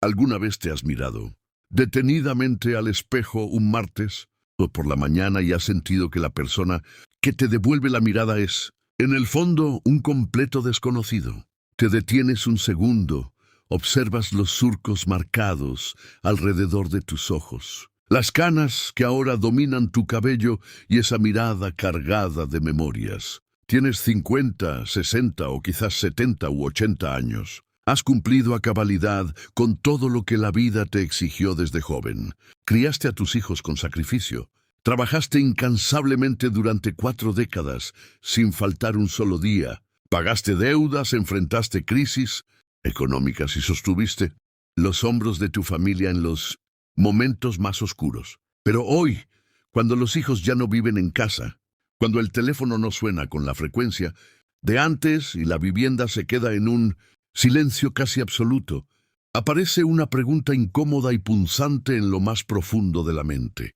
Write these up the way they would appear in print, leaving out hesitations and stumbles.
¿Alguna vez te has mirado detenidamente al espejo un martes o por la mañana y has sentido que la persona que te devuelve la mirada es, en el fondo, un completo desconocido? Te detienes un segundo, observas los surcos marcados alrededor de tus ojos, las canas que ahora dominan tu cabello y esa mirada cargada de memorias. Tienes 50, 60 o quizás 70 u 80 años. Has cumplido a cabalidad con todo lo que la vida te exigió desde joven. Criaste a tus hijos con sacrificio. Trabajaste incansablemente durante 4 décadas, sin faltar un solo día. Pagaste deudas, enfrentaste crisis económicas y sostuviste los hombros de tu familia en los momentos más oscuros. Pero hoy, cuando los hijos ya no viven en casa, cuando el teléfono no suena con la frecuencia de antes y la vivienda se queda en un silencio casi absoluto, aparece una pregunta incómoda y punzante en lo más profundo de la mente.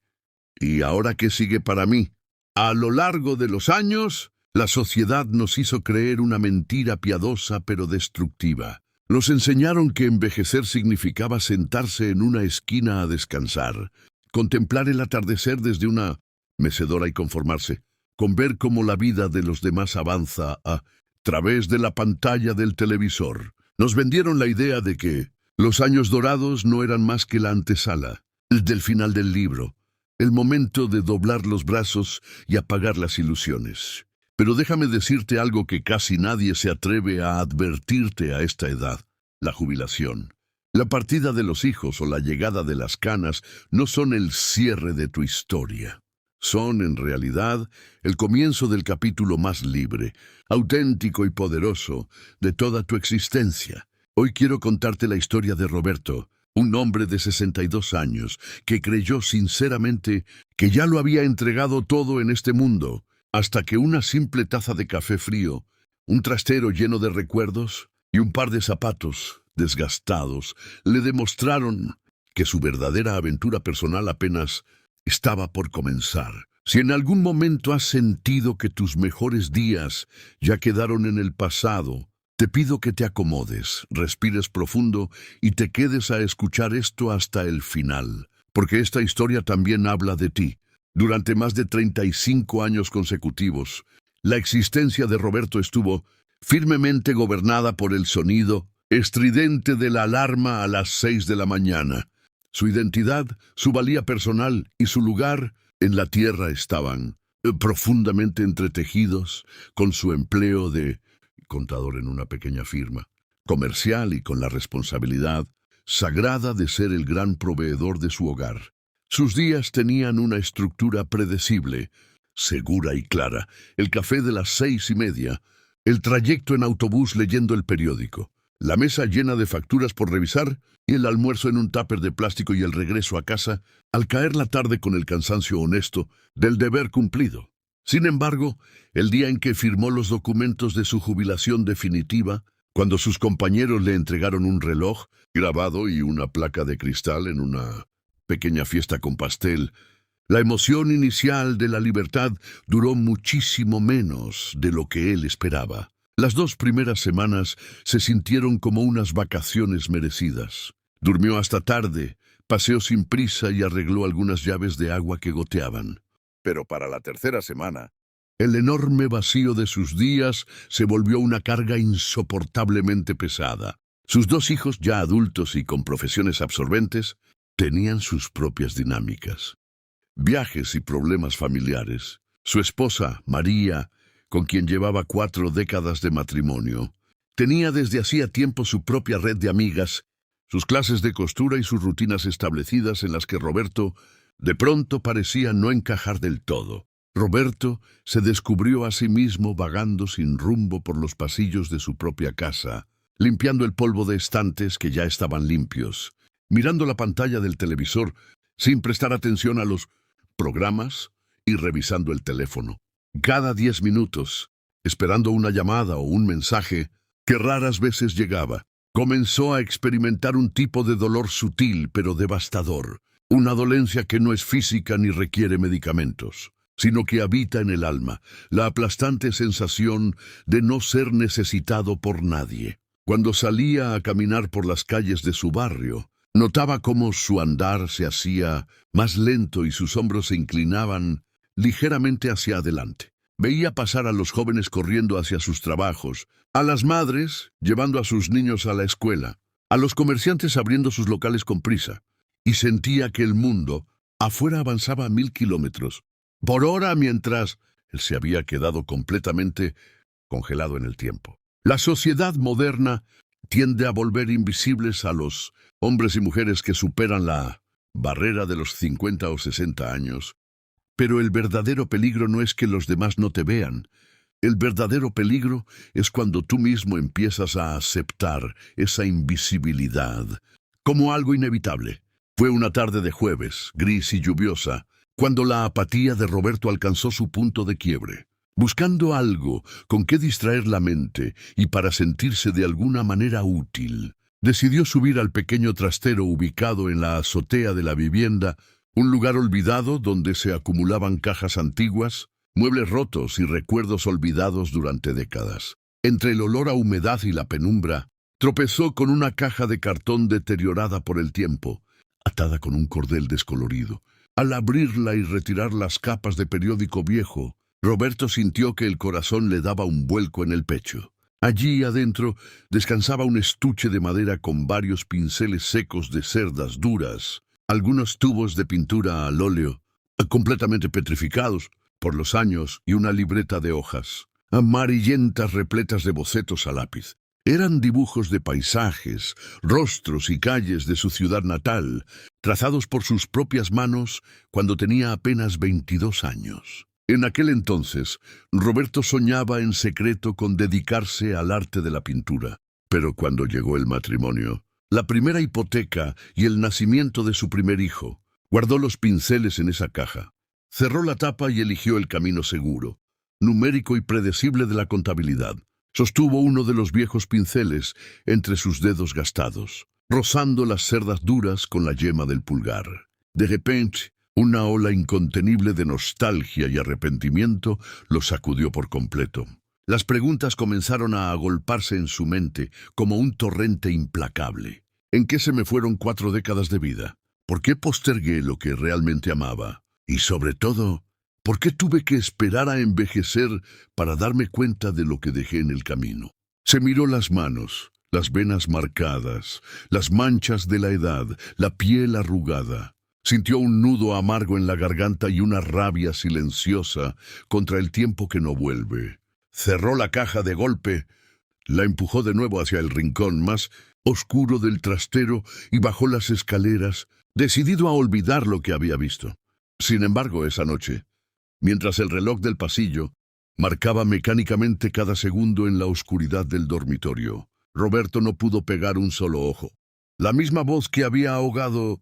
¿Y ahora qué sigue para mí? A lo largo de los años, la sociedad nos hizo creer una mentira piadosa pero destructiva. Nos enseñaron que envejecer significaba sentarse en una esquina a descansar, contemplar el atardecer desde una mecedora y conformarse con ver cómo la vida de los demás avanza a través de la pantalla del televisor. Nos vendieron la idea de que los años dorados no eran más que la antesala, el del final del libro, el momento de doblar los brazos y apagar las ilusiones. Pero déjame decirte algo que casi nadie se atreve a advertirte a esta edad: la jubilación. La partida de los hijos o la llegada de las canas no son el cierre de tu historia. Son, en realidad, el comienzo del capítulo más libre, auténtico y poderoso de toda tu existencia. Hoy quiero contarte la historia de Roberto, un hombre de 62 años que creyó sinceramente que ya lo había entregado todo en este mundo, hasta que una simple taza de café frío, un trastero lleno de recuerdos y un par de zapatos desgastados le demostraron que su verdadera aventura personal apenas estaba por comenzar. Si en algún momento has sentido que tus mejores días ya quedaron en el pasado, te pido que te acomodes, respires profundo y te quedes a escuchar esto hasta el final, porque esta historia también habla de ti. Durante más de 35 años consecutivos, la existencia de Roberto estuvo firmemente gobernada por el sonido estridente de la alarma a las 6 de la mañana. Su identidad, su valía personal y su lugar en la tierra estaban profundamente entretejidos con su empleo de contador en una pequeña firma comercial y con la responsabilidad sagrada de ser el gran proveedor de su hogar. Sus días tenían una estructura predecible, segura y clara: el café de las 6:30, el trayecto en autobús leyendo el periódico, la mesa llena de facturas por revisar y el almuerzo en un tupper de plástico y el regreso a casa al caer la tarde con el cansancio honesto del deber cumplido. Sin embargo, el día en que firmó los documentos de su jubilación definitiva, cuando sus compañeros le entregaron un reloj grabado y una placa de cristal en una pequeña fiesta con pastel, la emoción inicial de la libertad duró muchísimo menos de lo que él esperaba. Las 2 primeras semanas se sintieron como unas vacaciones merecidas. Durmió hasta tarde, paseó sin prisa y arregló algunas llaves de agua que goteaban. Pero para la 3ª semana, el enorme vacío de sus días se volvió una carga insoportablemente pesada. Sus 2 hijos, ya adultos y con profesiones absorbentes, tenían sus propias dinámicas. Viajes y problemas familiares. Su esposa, María, con quien llevaba 4 décadas de matrimonio, tenía desde hacía tiempo su propia red de amigas, sus clases de costura y sus rutinas establecidas en las que Roberto de pronto parecía no encajar del todo. Roberto se descubrió a sí mismo vagando sin rumbo por los pasillos de su propia casa, limpiando el polvo de estantes que ya estaban limpios, mirando la pantalla del televisor sin prestar atención a los programas y revisando el teléfono. Cada 10 minutos, esperando una llamada o un mensaje que raras veces llegaba, comenzó a experimentar un tipo de dolor sutil pero devastador, una dolencia que no es física ni requiere medicamentos, sino que habita en el alma, la aplastante sensación de no ser necesitado por nadie. Cuando salía a caminar por las calles de su barrio, Notaba cómo su andar se hacía más lento y sus hombros se inclinaban ligeramente hacia adelante. Veía pasar a los jóvenes corriendo hacia sus trabajos, a las madres llevando a sus niños a la escuela, a los comerciantes abriendo sus locales con prisa, y sentía que el mundo afuera avanzaba a 1000 kilómetros por hora mientras él se había quedado completamente congelado en el tiempo. La sociedad moderna tiende a volver invisibles a los hombres y mujeres que superan la barrera de los 50 o 60 años. Pero el verdadero peligro no es que los demás no te vean. El verdadero peligro es cuando tú mismo empiezas a aceptar esa invisibilidad como algo inevitable. Fue una tarde de jueves, gris y lluviosa, cuando la apatía de Roberto alcanzó su punto de quiebre. Buscando algo con que distraer la mente y para sentirse de alguna manera útil, decidió subir al pequeño trastero ubicado en la azotea de la vivienda, un lugar olvidado donde se acumulaban cajas antiguas, muebles rotos y recuerdos olvidados durante décadas. Entre el olor a humedad y la penumbra, tropezó con una caja de cartón deteriorada por el tiempo, atada con un cordel descolorido. Al abrirla y retirar las capas de periódico viejo, Roberto sintió que el corazón le daba un vuelco en el pecho. Allí adentro descansaba un estuche de madera con varios pinceles secos de cerdas duras, algunos tubos de pintura al óleo, completamente petrificados por los años, y una libreta de hojas amarillentas repletas de bocetos a lápiz. Eran dibujos de paisajes, rostros y calles de su ciudad natal, trazados por sus propias manos cuando tenía apenas 22 años. En aquel entonces, Roberto soñaba en secreto con dedicarse al arte de la pintura. Pero cuando llegó el matrimonio, la primera hipoteca y el nacimiento de su primer hijo, guardó los pinceles en esa caja, cerró la tapa y eligió el camino seguro, numérico y predecible de la contabilidad. Sostuvo uno de los viejos pinceles entre sus dedos gastados, rozando las cerdas duras con la yema del pulgar. De repente, una ola incontenible de nostalgia y arrepentimiento lo sacudió por completo. Las preguntas comenzaron a agolparse en su mente como un torrente implacable. ¿En qué se me fueron 4 décadas de vida? ¿Por qué postergué lo que realmente amaba? Y sobre todo, ¿por qué tuve que esperar a envejecer para darme cuenta de lo que dejé en el camino? Se miró las manos, las venas marcadas, las manchas de la edad, la piel arrugada. Sintió un nudo amargo en la garganta y una rabia silenciosa contra el tiempo que no vuelve. Cerró la caja de golpe, la empujó de nuevo hacia el rincón más oscuro del trastero y bajó las escaleras, decidido a olvidar lo que había visto. Sin embargo, esa noche, mientras el reloj del pasillo marcaba mecánicamente cada segundo en la oscuridad del dormitorio, Roberto no pudo pegar un solo ojo. La misma voz que había ahogado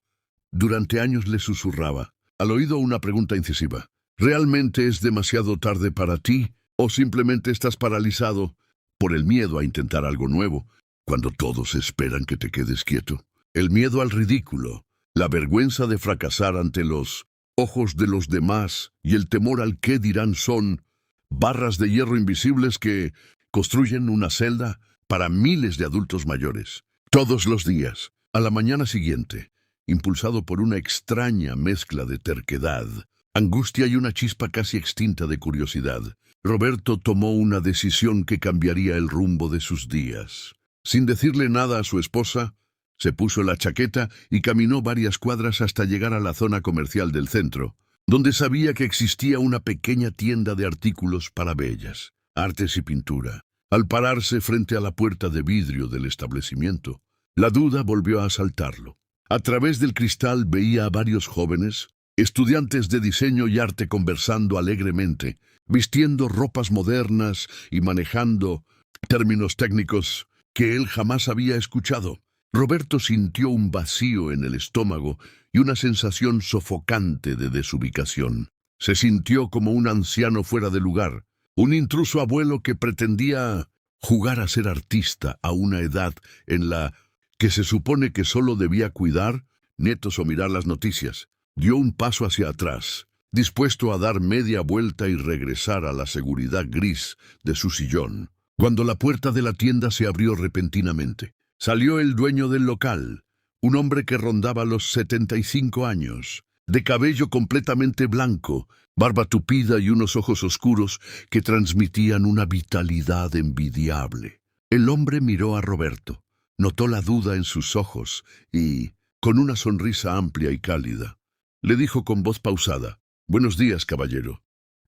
durante años le susurraba al oído una pregunta incisiva. ¿Realmente es demasiado tarde para ti o simplemente estás paralizado por el miedo a intentar algo nuevo cuando todos esperan que te quedes quieto? El miedo al ridículo, la vergüenza de fracasar ante los ojos de los demás y el temor al qué dirán son barras de hierro invisibles que construyen una celda para miles de adultos mayores. Todos los días, a la mañana siguiente, impulsado por una extraña mezcla de terquedad, angustia y una chispa casi extinta de curiosidad, Roberto tomó una decisión que cambiaría el rumbo de sus días. Sin decirle nada a su esposa, se puso la chaqueta y caminó varias cuadras hasta llegar a la zona comercial del centro, donde sabía que existía una pequeña tienda de artículos para bellas, artes y pintura. Al pararse frente a la puerta de vidrio del establecimiento, la duda volvió a asaltarlo. A través del cristal veía a varios jóvenes, estudiantes de diseño y arte conversando alegremente, vistiendo ropas modernas y manejando términos técnicos que él jamás había escuchado. Roberto sintió un vacío en el estómago y una sensación sofocante de desubicación. Se sintió como un anciano fuera de lugar, un intruso abuelo que pretendía jugar a ser artista a una edad en la que se supone que solo debía cuidar nietos o mirar las noticias. Dio un paso hacia atrás, dispuesto a dar media vuelta y regresar a la seguridad gris de su sillón, cuando la puerta de la tienda se abrió repentinamente. Salió el dueño del local, un hombre que rondaba los 75 años, de cabello completamente blanco, barba tupida y unos ojos oscuros que transmitían una vitalidad envidiable. El hombre miró a Roberto, notó la duda en sus ojos y, con una sonrisa amplia y cálida, le dijo con voz pausada: «Buenos días, caballero.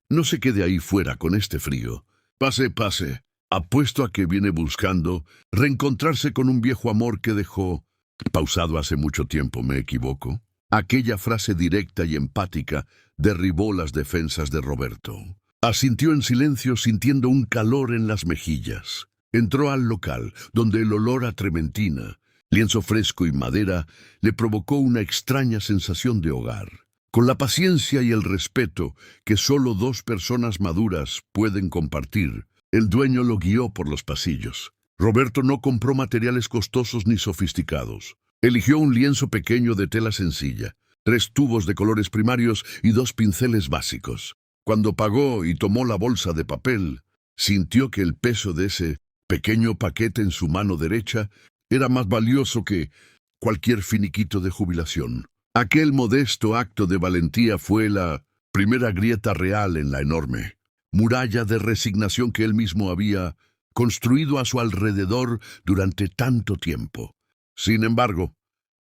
No se quede ahí fuera con este frío. Pase, pase. Apuesto a que viene buscando reencontrarse con un viejo amor que dejó pausado hace mucho tiempo, ¿me equivoco?». Aquella frase directa y empática derribó las defensas de Roberto. Asintió en silencio, sintiendo un calor en las mejillas. Entró al local, donde el olor a trementina, lienzo fresco y madera le provocó una extraña sensación de hogar. Con la paciencia y el respeto que solo dos personas maduras pueden compartir, el dueño lo guió por los pasillos. Roberto no compró materiales costosos ni sofisticados. Eligió un lienzo pequeño de tela sencilla, 3 tubos de colores primarios y 2 pinceles básicos. Cuando pagó y tomó la bolsa de papel, sintió que el peso de ese pequeño paquete en su mano derecha era más valioso que cualquier finiquito de jubilación. Aquel modesto acto de valentía fue la primera grieta real en la enorme muralla de resignación que él mismo había construido a su alrededor durante tanto tiempo. Sin embargo,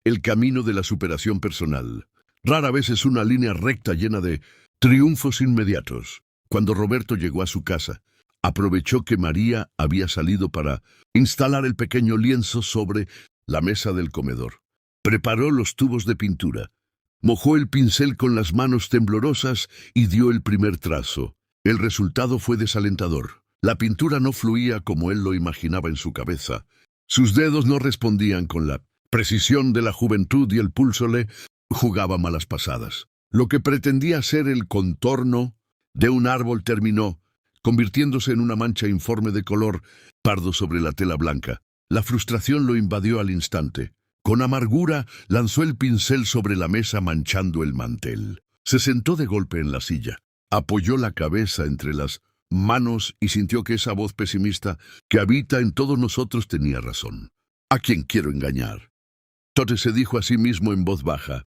el camino de la superación personal rara vez es una línea recta llena de triunfos inmediatos. Cuando Roberto llegó a su casa, aprovechó que María había salido para instalar el pequeño lienzo sobre la mesa del comedor. Preparó los tubos de pintura, mojó el pincel con las manos temblorosas y dio el primer trazo. El resultado fue desalentador. La pintura no fluía como él lo imaginaba en su cabeza. Sus dedos no respondían con la precisión de la juventud y el pulso le jugaba malas pasadas. Lo que pretendía ser el contorno de un árbol terminó convirtiéndose en una mancha informe de color pardo sobre la tela blanca. La frustración lo invadió al instante. Con amargura lanzó el pincel sobre la mesa manchando el mantel. Se sentó de golpe en la silla, apoyó la cabeza entre las manos y sintió que esa voz pesimista que habita en todos nosotros tenía razón. ¿A quién quiero engañar? Tote se dijo a sí mismo en voz baja.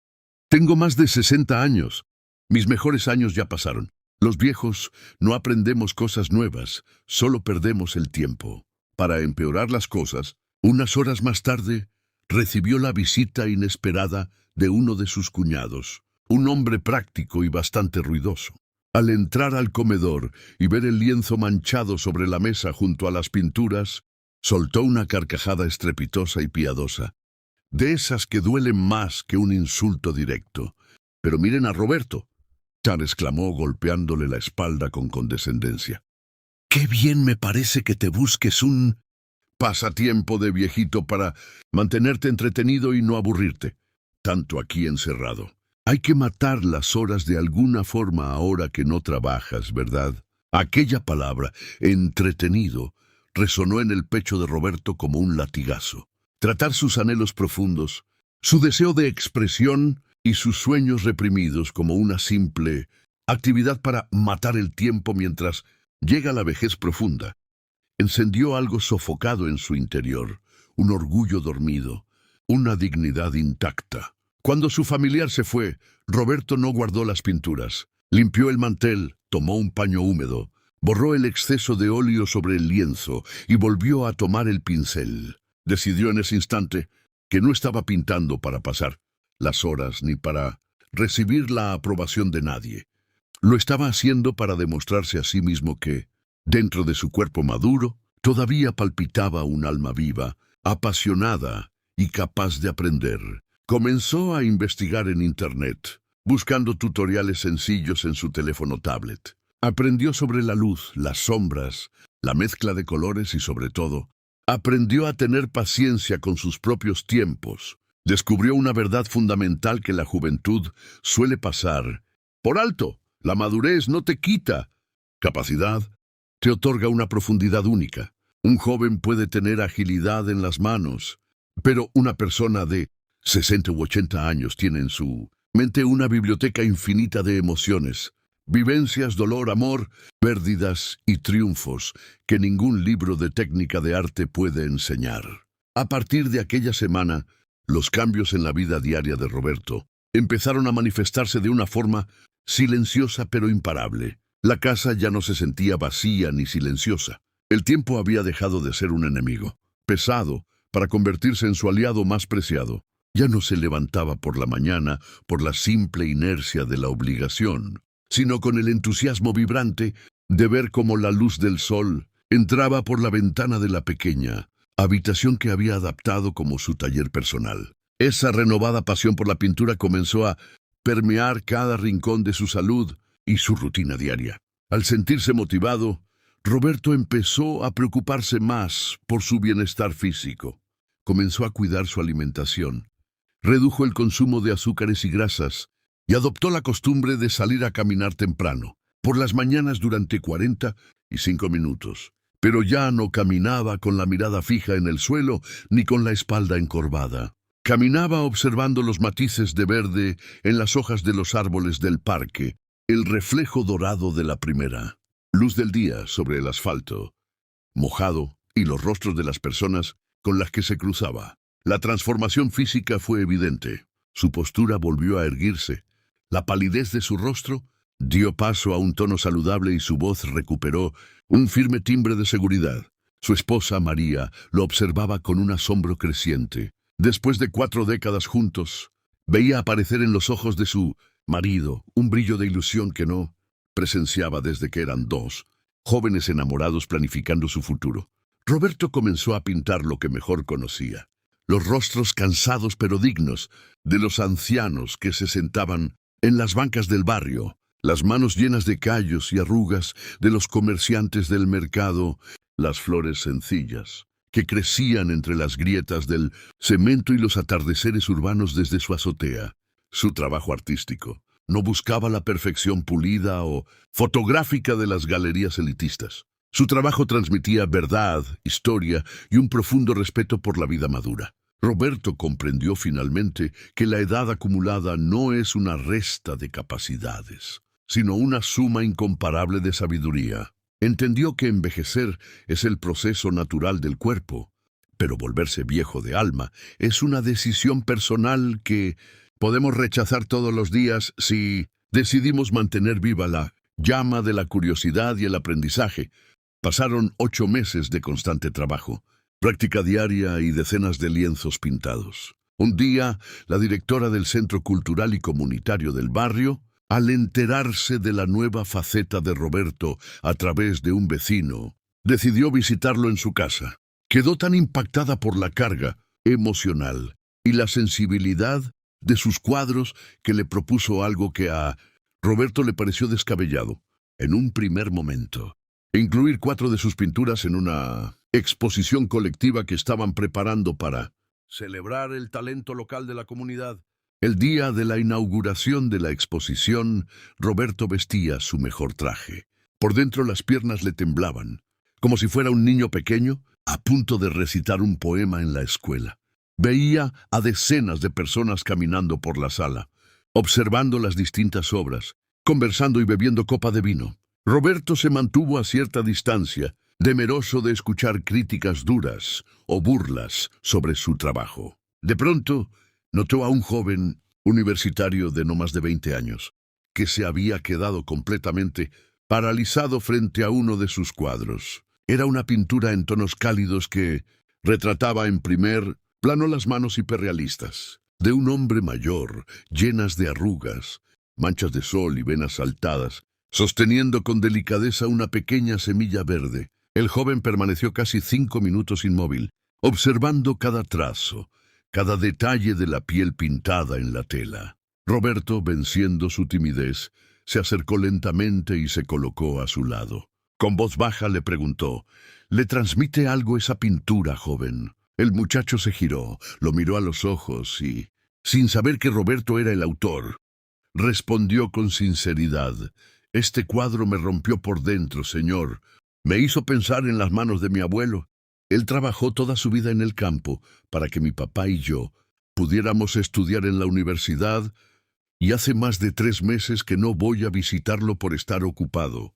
Tengo más de 60 años. Mis mejores años ya pasaron. Los viejos no aprendemos cosas nuevas, solo perdemos el tiempo. Para empeorar las cosas, unas horas más tarde, recibió la visita inesperada de uno de sus cuñados, un hombre práctico y bastante ruidoso. Al entrar al comedor y ver el lienzo manchado sobre la mesa junto a las pinturas, soltó una carcajada estrepitosa y piadosa, de esas que duelen más que un insulto directo. «Pero miren a Roberto», Chan exclamó golpeándole la espalda con condescendencia. «Qué bien me parece que te busques un pasatiempo de viejito para mantenerte entretenido y no aburrirte, tanto aquí encerrado. Hay que matar las horas de alguna forma ahora que no trabajas, ¿verdad?». Aquella palabra, entretenido, resonó en el pecho de Roberto como un latigazo. Tratar sus anhelos profundos, su deseo de expresión y sus sueños reprimidos como una simple actividad para matar el tiempo mientras llega la vejez profunda, encendió algo sofocado en su interior, un orgullo dormido, una dignidad intacta. Cuando su familiar se fue, Roberto no guardó las pinturas. Limpió el mantel, tomó un paño húmedo, borró el exceso de óleo sobre el lienzo y volvió a tomar el pincel. Decidió en ese instante que no estaba pintando para pasar las horas ni para recibir la aprobación de nadie. Lo estaba haciendo para demostrarse a sí mismo que, dentro de su cuerpo maduro, todavía palpitaba un alma viva, apasionada y capaz de aprender. Comenzó a investigar en Internet, buscando tutoriales sencillos en su teléfono tablet. Aprendió sobre la luz, las sombras, la mezcla de colores y, sobre todo, aprendió a tener paciencia con sus propios tiempos. Descubrió una verdad fundamental que la juventud suele pasar por alto. La madurez no te quita capacidad, te otorga una profundidad única. Un joven puede tener agilidad en las manos, pero una persona de 60 u 80 años tiene en su mente una biblioteca infinita de emociones, vivencias, dolor, amor, pérdidas y triunfos que ningún libro de técnica de arte puede enseñar. A partir de aquella semana, Los cambios en la vida diaria de Roberto empezaron a manifestarse de una forma silenciosa pero imparable. La casa ya no se sentía vacía ni silenciosa. El tiempo había dejado de ser un enemigo, pesado, para convertirse en su aliado más preciado. Ya no se levantaba por la mañana por la simple inercia de la obligación, sino con el entusiasmo vibrante de ver cómo la luz del sol entraba por la ventana de la pequeña habitación que había adaptado como su taller personal. Esa renovada pasión por la pintura comenzó a permear cada rincón de su salud y su rutina diaria. Al sentirse motivado, Roberto empezó a preocuparse más por su bienestar físico. Comenzó a cuidar su alimentación, redujo el consumo de azúcares y grasas y adoptó la costumbre de salir a caminar temprano, por las mañanas durante 45 minutos. Pero ya no caminaba con la mirada fija en el suelo ni con la espalda encorvada. Caminaba observando los matices de verde en las hojas de los árboles del parque, el reflejo dorado de la primera luz del día sobre el asfalto, mojado, y los rostros de las personas con las que se cruzaba. La transformación física fue evidente. Su postura volvió a erguirse. La palidez de su rostro dio paso a un tono saludable y su voz recuperó un firme timbre de seguridad. Su esposa, María, lo observaba con un asombro creciente. Después de 4 décadas juntos, veía aparecer en los ojos de su marido un brillo de ilusión que no presenciaba desde que eran 2 jóvenes enamorados planificando su futuro. Roberto comenzó a pintar lo que mejor conocía: los rostros cansados pero dignos de los ancianos que se sentaban en las bancas del barrio, las manos llenas de callos y arrugas de los comerciantes del mercado, las flores sencillas que crecían entre las grietas del cemento y los atardeceres urbanos desde su azotea. Su trabajo artístico no buscaba la perfección pulida o fotográfica de las galerías elitistas. Su trabajo transmitía verdad, historia y un profundo respeto por la vida madura. Roberto comprendió finalmente que la edad acumulada no es una resta de capacidades, sino una suma incomparable de sabiduría. Entendió que envejecer es el proceso natural del cuerpo, pero volverse viejo de alma es una decisión personal que podemos rechazar todos los días si decidimos mantener viva la llama de la curiosidad y el aprendizaje. Pasaron 8 meses de constante trabajo, práctica diaria y decenas de lienzos pintados. Un día, la directora del Centro Cultural y Comunitario del barrio, al enterarse de la nueva faceta de Roberto a través de un vecino, decidió visitarlo en su casa. Quedó tan impactada por la carga emocional y la sensibilidad de sus cuadros que le propuso algo que a Roberto le pareció descabellado. En un primer momento, incluir 4 de sus pinturas en una exposición colectiva que estaban preparando para celebrar el talento local de la comunidad. El día de la inauguración de la exposición, Roberto vestía su mejor traje. Por dentro las piernas le temblaban, como si fuera un niño pequeño a punto de recitar un poema en la escuela. Veía a decenas de personas caminando por la sala, observando las distintas obras, conversando y bebiendo copa de vino. Roberto se mantuvo a cierta distancia, temeroso de escuchar críticas duras o burlas sobre su trabajo. De pronto, notó a un joven universitario de no más de 20 años, que se había quedado completamente paralizado frente a uno de sus cuadros. Era una pintura en tonos cálidos que retrataba en primer plano las manos hiperrealistas de un hombre mayor, llenas de arrugas, manchas de sol y venas saltadas, sosteniendo con delicadeza una pequeña semilla verde. El joven permaneció casi 5 minutos inmóvil, observando cada trazo, cada detalle de la piel pintada en la tela. Roberto, venciendo su timidez, se acercó lentamente y se colocó a su lado. Con voz baja le preguntó: «¿Le transmite algo esa pintura, joven?». El muchacho se giró, lo miró a los ojos y, sin saber que Roberto era el autor, respondió con sinceridad: «Este cuadro me rompió por dentro, señor. Me hizo pensar en las manos de mi abuelo. Él trabajó toda su vida en el campo para que mi papá y yo pudiéramos estudiar en la universidad, y hace más de 3 meses que no voy a visitarlo por estar ocupado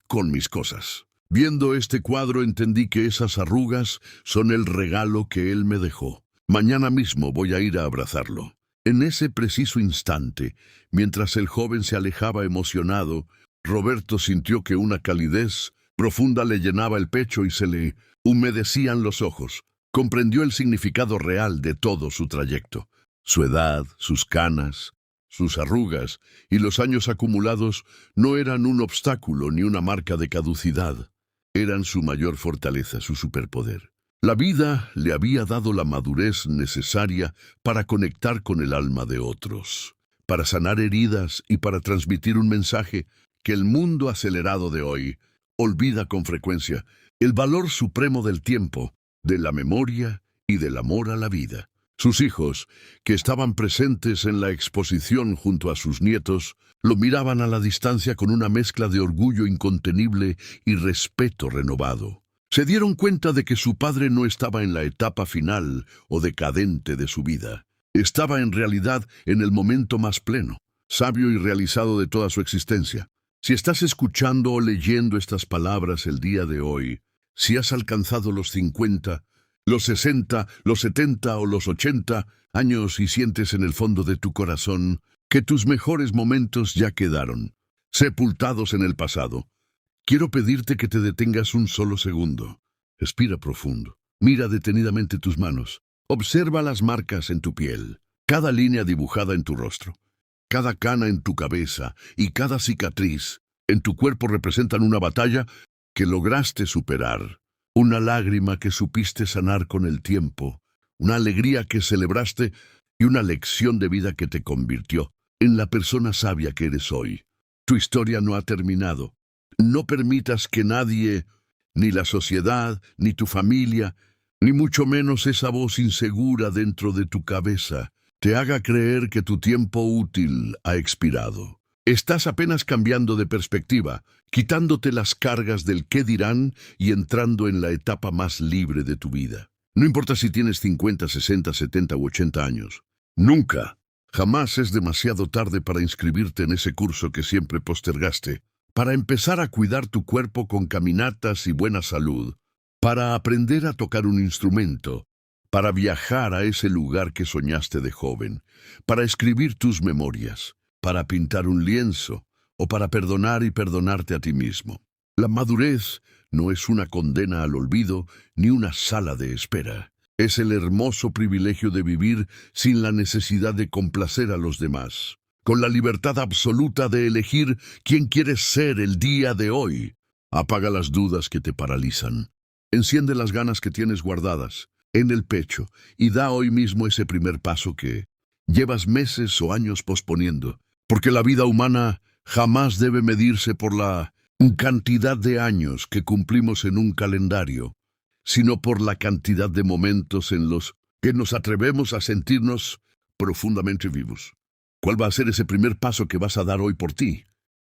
con mis cosas. Viendo este cuadro entendí que esas arrugas son el regalo que él me dejó. Mañana mismo voy a ir a abrazarlo. En ese preciso instante, mientras el joven se alejaba emocionado, Roberto sintió que una calidez profunda le llenaba el pecho y se le humedecían los ojos. Comprendió el significado real de todo su trayecto. Su edad, sus canas, sus arrugas y los años acumulados no eran un obstáculo ni una marca de caducidad. Eran su mayor fortaleza, su superpoder. La vida le había dado la madurez necesaria para conectar con el alma de otros, para sanar heridas y para transmitir un mensaje que el mundo acelerado de hoy olvida con frecuencia: el valor supremo del tiempo, de la memoria y del amor a la vida. Sus hijos, que estaban presentes en la exposición junto a sus nietos, lo miraban a la distancia con una mezcla de orgullo incontenible y respeto renovado. Se dieron cuenta de que su padre no estaba en la etapa final o decadente de su vida. Estaba en realidad en el momento más pleno, sabio y realizado de toda su existencia. Si estás escuchando o leyendo estas palabras el día de hoy, si has alcanzado los 50, los 60, los 70 o los 80 años y sientes en el fondo de tu corazón que tus mejores momentos ya quedaron, sepultados en el pasado, quiero pedirte que te detengas un solo segundo. Respira profundo. Mira detenidamente tus manos. Observa las marcas en tu piel, cada línea dibujada en tu rostro, cada cana en tu cabeza y cada cicatriz en tu cuerpo representan una batalla que lograste superar, una lágrima que supiste sanar con el tiempo, una alegría que celebraste y una lección de vida que te convirtió en la persona sabia que eres hoy. Tu historia no ha terminado. No permitas que nadie, ni la sociedad, ni tu familia, ni mucho menos esa voz insegura dentro de tu cabeza, te haga creer que tu tiempo útil ha expirado. Estás apenas cambiando de perspectiva, quitándote las cargas del qué dirán y entrando en la etapa más libre de tu vida. No importa si tienes 50, 60, 70 u 80 años. Nunca, jamás es demasiado tarde para inscribirte en ese curso que siempre postergaste, para empezar a cuidar tu cuerpo con caminatas y buena salud, para aprender a tocar un instrumento, para viajar a ese lugar que soñaste de joven, para escribir tus memorias, para pintar un lienzo o para perdonar y perdonarte a ti mismo. La madurez no es una condena al olvido ni una sala de espera. Es el hermoso privilegio de vivir sin la necesidad de complacer a los demás, con la libertad absoluta de elegir quién quieres ser el día de hoy. Apaga las dudas que te paralizan. Enciende las ganas que tienes guardadas en el pecho y da hoy mismo ese primer paso que llevas meses o años posponiendo, porque la vida humana jamás debe medirse por la cantidad de años que cumplimos en un calendario, sino por la cantidad de momentos en los que nos atrevemos a sentirnos profundamente vivos. ¿Cuál va a ser ese primer paso que vas a dar hoy por ti?